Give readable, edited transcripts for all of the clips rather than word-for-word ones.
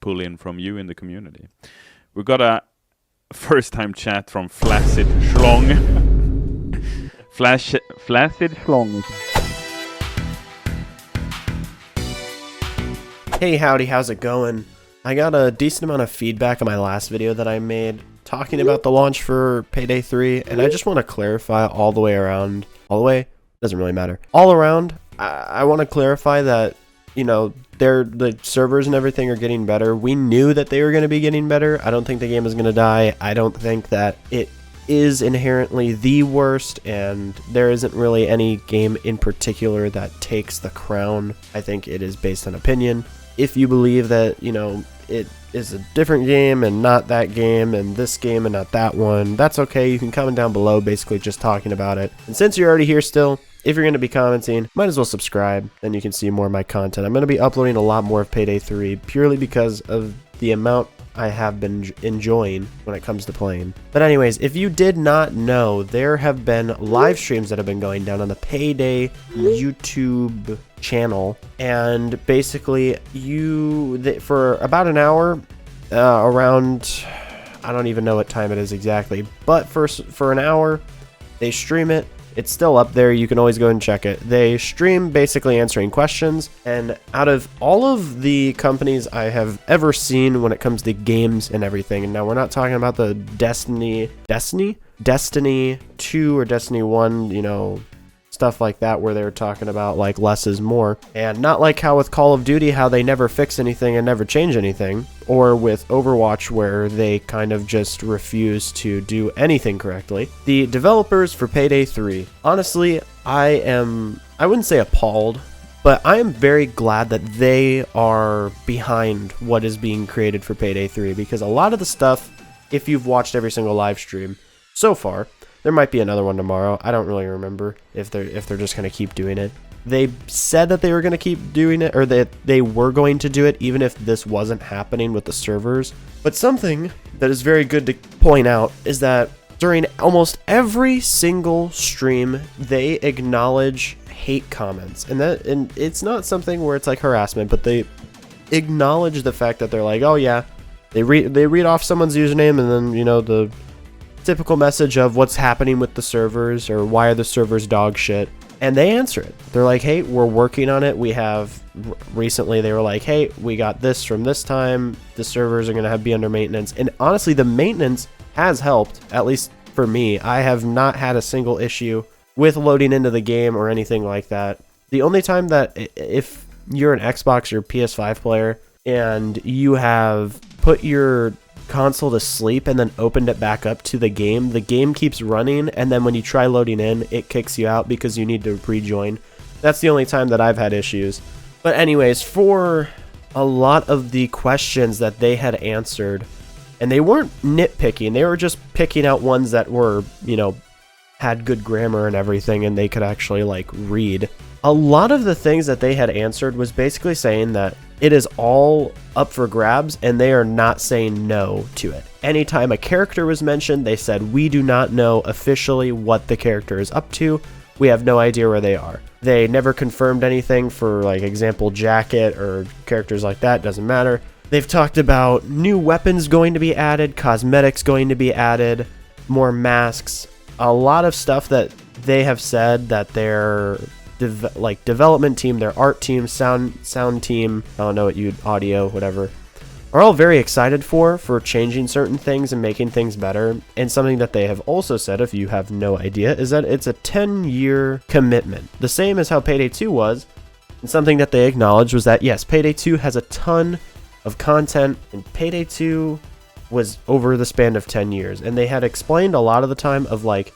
pull in from you in the community. We got a first-time chat from Flaccid Schlong. Flaccid Schlong. Hey, howdy, how's it going? I got a decent amount of feedback on my last video that I made talking about the launch for Payday 3, and I just want to clarify all the way around. All the way? Doesn't really matter. All around, I want to clarify that, you know, the servers and everything are getting better. We knew that they were going to be getting better. I don't think the game is going to die. I don't think that it is inherently the worst, and there isn't really any game in particular that takes the crown. I think it is based on opinion. If you believe that, you know, it is a different game and not that game and this game and not that one, that's okay. You can comment down below basically just talking about it. And since you're already here still, if you're going to be commenting, might as well subscribe, then you can see more of my content. I'm going to be uploading a lot more of Payday 3 purely because of the amount I have been enjoying when it comes to playing. But anyways, if you did not know, there have been live streams that have been going down on the Payday YouTube channel, and basically for about an hour, around, I don't even know what time it is exactly, but for an hour, they stream it. It's still up there. You can always go and check it. They stream basically answering questions. And out of all of the companies I have ever seen when it comes to games and everything, and now we're not talking about the Destiny 2 or Destiny 1, you know, stuff like that, where they're talking about like less is more, and not like how with Call of Duty, how they never fix anything and never change anything, or with Overwatch, where they kind of just refuse to do anything correctly. The developers for Payday 3, honestly, I wouldn't say appalled, but I am very glad that they are behind what is being created for Payday 3, because a lot of the stuff, if you've watched every single live stream so far, there might be another one tomorrow. I don't really remember if they're just going to keep doing it. They said that they were going to keep doing it, or that they were going to do it even if this wasn't happening with the servers. But something that is very good to point out is that during almost every single stream, they acknowledge hate comments. And it's not something where it's like harassment, but they acknowledge the fact that they're like, oh yeah, they read off someone's username, and then, you know, the typical message of what's happening with the servers, or why are the servers dog shit, and they answer it. They're like, hey, we're working on it. We have recently, they were like, hey, we got this from this time, the servers are going to be under maintenance. And honestly, the maintenance has helped, at least for me. I have not had a single issue with loading into the game or anything like that. The only time that, if you're an Xbox or PS5 player and you have put your console to sleep and then opened it back up to the game keeps running, and then when you try loading in, it kicks you out because you need to rejoin. That's the only time that I've had issues. But anyways, for a lot of the questions that they had answered, and they weren't nitpicking, they were just picking out ones that were, you know, had good grammar and everything, and they could actually like read. A lot of the things that they had answered was basically saying that it is all up for grabs, and they are not saying no to it. Anytime a character was mentioned, they said, we do not know officially what the character is up to. We have no idea where they are. They never confirmed anything for, like, example, Jacket or characters like that. Doesn't matter. They've talked about new weapons going to be added, cosmetics going to be added, more masks, a lot of stuff that they have said that they're development team, their art team, sound team, I don't know what audio, whatever, are all very excited for changing certain things and making things better. And something that they have also said, if you have no idea, is that it's a 10-year commitment, the same as how Payday 2 was. And something that they acknowledged was that, yes, Payday 2 has a ton of content, and Payday 2 was over the span of 10 years. And they had explained a lot of the time of, like,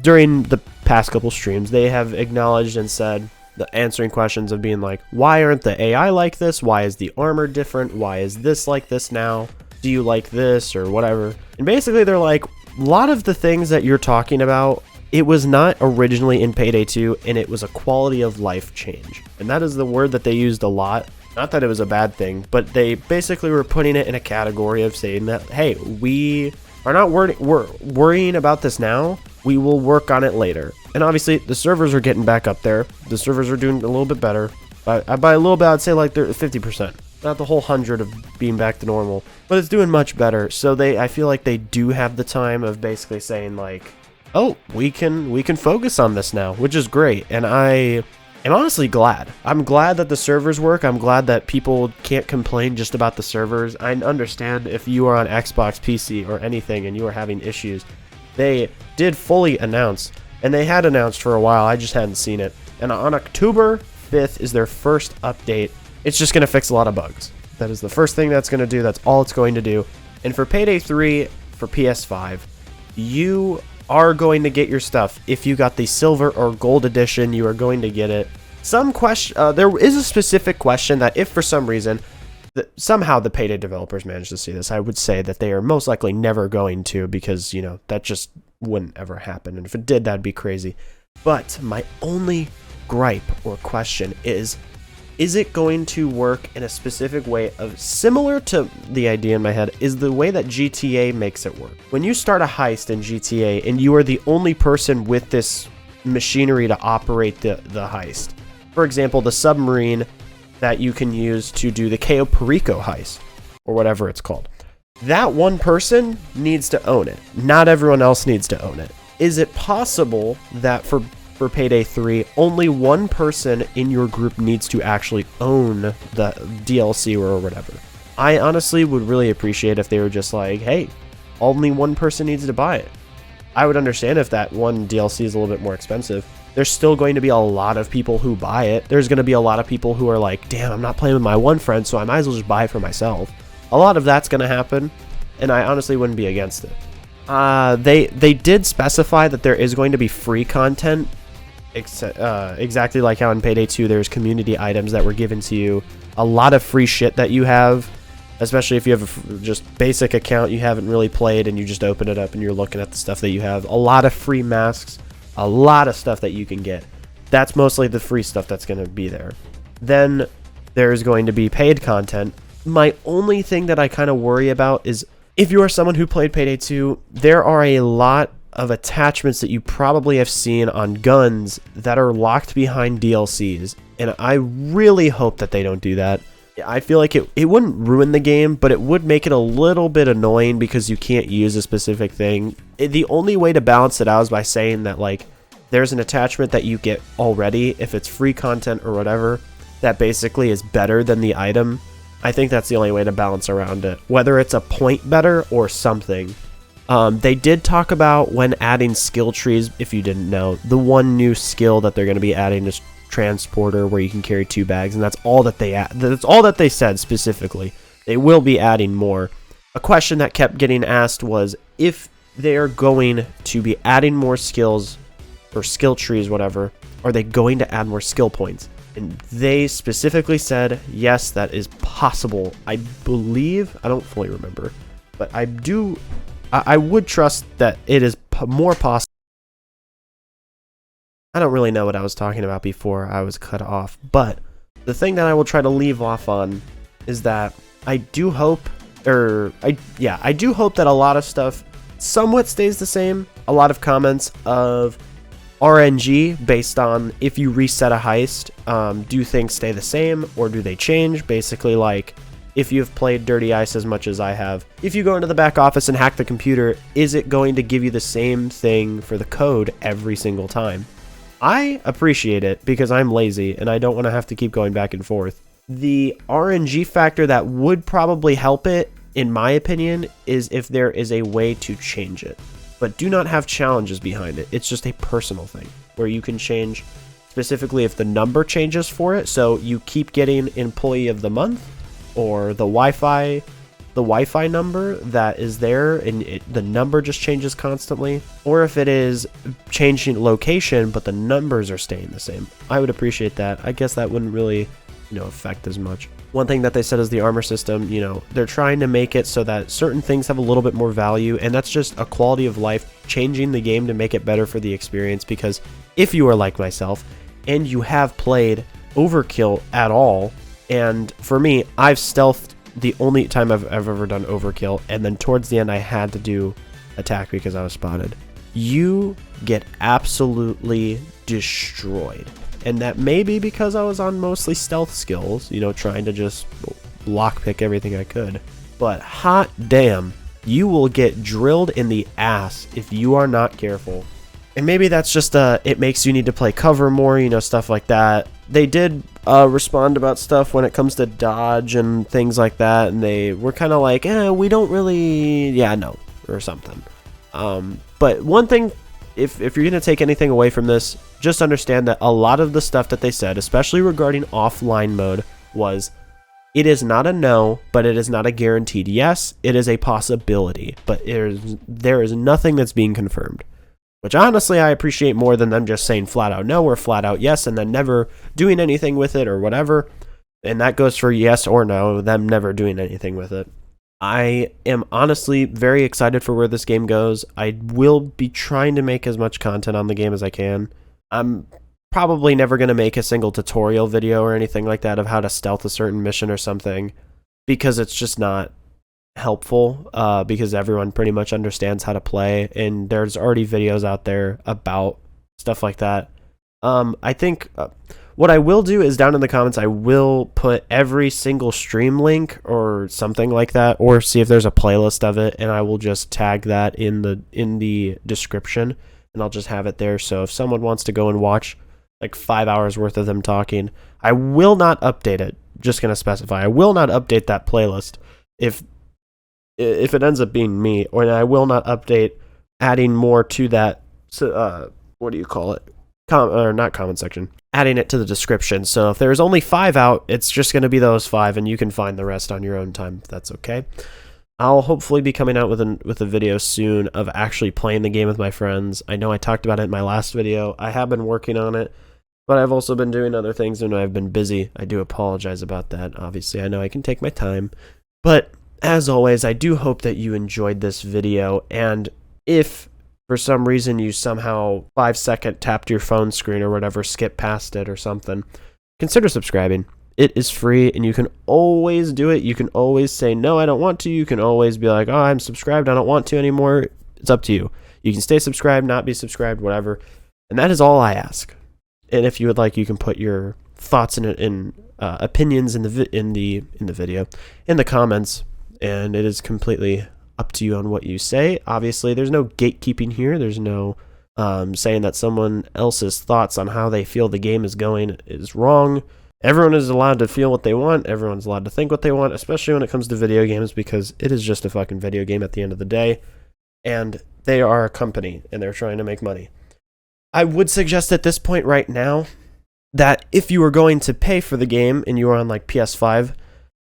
during the past couple streams, they have acknowledged and said, the answering questions of being like, why aren't the AI like this? Why is the armor different? Why is this like this now? Do you like this or whatever? And basically they're like, a lot of the things that you're talking about, it was not originally in Payday 2, and it was a quality of life change. And that is the word that they used a lot. Not that it was a bad thing, but they basically were putting it in a category of saying that, hey, we are not worrying about this now. We will work on it later. And obviously, the servers are getting back up there. The servers are doing a little bit better. By a little bit, I'd say like they're 50%. Not the whole 100 of being back to normal, but it's doing much better. So I feel like they do have the time of basically saying like, oh, we can focus on this now, which is great. And I am honestly glad. I'm glad that the servers work. I'm glad that people can't complain just about the servers. I understand if you are on Xbox, PC, or anything and you are having issues. They did fully announce, and they had announced for a while, I just hadn't seen it. And on October 5th is their first update. It's just going to fix a lot of bugs. That is the first thing that's going to do. That's all it's going to do. And for Payday 3 for PS5, you are going to get your stuff. If you got the silver or gold edition, you are going to get it. There is a specific question that if for some reason, somehow the Payday developers managed to see this, I would say that they are most likely never going to, because, you know, that just wouldn't ever happen. And if it did, that'd be crazy. But my only gripe or question is it going to work in a specific way of similar to the idea in my head is the way that GTA makes it work. When you start a heist in GTA and you are the only person with this machinery to operate the heist. For example, the submarine that you can use to do the Cayo Perico heist or whatever it's called. That one person needs to own it. Not everyone else needs to own it. Is it possible that for Payday 3, only one person in your group needs to actually own the DLC or whatever? I honestly would really appreciate if they were just like, hey, only one person needs to buy it. I would understand if that one DLC is a little bit more expensive. There's still going to be a lot of people who buy it. There's going to be a lot of people who are like, damn, I'm not playing with my one friend, so I might as well just buy it for myself. A lot of that's going to happen, and I honestly wouldn't be against it. They did specify that there is going to be free content, exactly like how in Payday 2 there's community items that were given to you. A lot of free shit that you have, especially if you have a just basic account you haven't really played and you just open it up and you're looking at the stuff that you have. A lot of free masks, a lot of stuff that you can get. That's mostly the free stuff that's going to be there. Then there's going to be paid content. My only thing that I kind of worry about is if you are someone who played Payday 2, there are a lot of attachments that you probably have seen on guns that are locked behind DLCs, and I really hope that they don't do that. I feel like it wouldn't ruin the game, but it would make it a little bit annoying because you can't use a specific thing. The only way to balance it out is by saying that, like, there's an attachment that you get already, if it's free content or whatever, that basically is better than the item. I think that's the only way to balance around it, whether it's a point better or something. They did talk about when adding skill trees, if you didn't know, the one new skill that they're going to be adding is transporter, where you can carry 2 bags, and that's all that they said specifically. They will be adding more. A question that kept getting asked was if they are going to be adding more skills or skill trees, whatever, are they going to add more skill points? And they specifically said, yes, that is possible. I believe, I don't fully remember, but I would trust that it is more possible. I don't really know what I was talking about before I was cut off, but the thing that I will try to leave off on is that I do hope that a lot of stuff somewhat stays the same. A lot of comments of RNG based on if you reset a heist, do things stay the same or do they change? Basically, like, if you've played Dirty Ice as much as I have, if you go into the back office and hack the computer, is it going to give you the same thing for the code every single time? I appreciate it because I'm lazy and I don't want to have to keep going back and forth. The RNG factor that would probably help it, in my opinion, is if there is a way to change it. But do not have challenges behind it. It's just a personal thing where you can change specifically if the number changes for it. So you keep getting Employee of the Month or the Wi-Fi number that is there and the number just changes constantly. Or if it is changing location but the numbers are staying the same. I would appreciate that. I guess that wouldn't really, affect as much. One thing that they said is the armor system, they're trying to make it so that certain things have a little bit more value, and that's just a quality of life, changing the game to make it better for the experience. Because if you are like myself and you have played Overkill at all, and for me, I've stealthed the only time I've ever done Overkill, and then towards the end I had to do attack because I was spotted. You get absolutely destroyed. And that may be because I was on mostly stealth skills, trying to just lockpick everything I could. But hot damn, you will get drilled in the ass if you are not careful. And maybe that's just it makes you need to play cover more, you know, stuff like that. They did respond about stuff when it comes to dodge and things like that, and they were kind of like, we don't really, no, or something. But one thing, if you're going to take anything away from this, just understand that a lot of the stuff that they said, especially regarding offline mode, was it is not a no, but it is not a guaranteed yes. It is a possibility, but there is nothing that's being confirmed. Which honestly I appreciate more than them just saying flat out no or flat out yes and then never doing anything with it or whatever. And that goes for yes or no, them never doing anything with it. I am honestly very excited for where this game goes. I will be trying to make as much content on the game as I can. I'm probably never going to make a single tutorial video or anything like that of how to stealth a certain mission or something, because it's just not helpful, because everyone pretty much understands how to play, and there's already videos out there about stuff like that. I think what I will do is down in the comments I will put every single stream link or something like that, or see if there's a playlist of it, and I will just tag that in the description, and I'll just have it there. So if someone wants to go and watch like 5 hours worth of them talking, I will not update it. Just gonna specify, I will not update that playlist if it ends up being me, or I will not update adding more to that. So, what do you call it? Not comment section. Adding it to the description. So if there's only 5 out, it's just going to be those 5, and you can find the rest on your own time. If that's okay. I'll hopefully be coming out with a video soon of actually playing the game with my friends. I know I talked about it in my last video. I have been working on it, but I've also been doing other things and I've been busy. I do apologize about that. Obviously, I know I can take my time, but as always, I do hope that you enjoyed this video, and if for some reason you somehow 5-second tapped your phone screen or whatever, skip past it or something, consider subscribing. It is free, and you can always do it. You can always say, no, I don't want to. You can always be like, oh, I'm subscribed, I don't want to anymore. It's up to you. You can stay subscribed, not be subscribed, whatever. And that is all I ask. And if you would like, you can put your thoughts and opinions in the video, in the comments. And it is completely up to you on what you say. Obviously, there's no gatekeeping here. There's no saying that someone else's thoughts on how they feel the game is going is wrong. Everyone is allowed to feel what they want. Everyone's allowed to think what they want, especially when it comes to video games, because it is just a fucking video game at the end of the day. And they are a company, and they're trying to make money. I would suggest at this point right now that if you are going to pay for the game and you are on like PS5,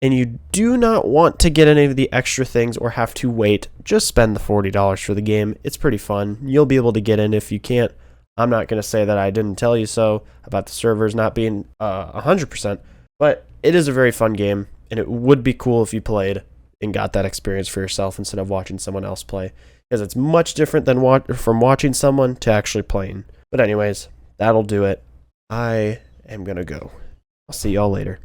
and you do not want to get any of the extra things or have to wait, just spend the $40 for the game. It's pretty fun. You'll be able to get in. If you can't, I'm not going to say that I didn't tell you so about the servers not being 100%, but it is a very fun game, and it would be cool if you played and got that experience for yourself instead of watching someone else play, because it's much different than from watching someone to actually playing. But anyways, that'll do it. I am going to go. I'll see y'all later.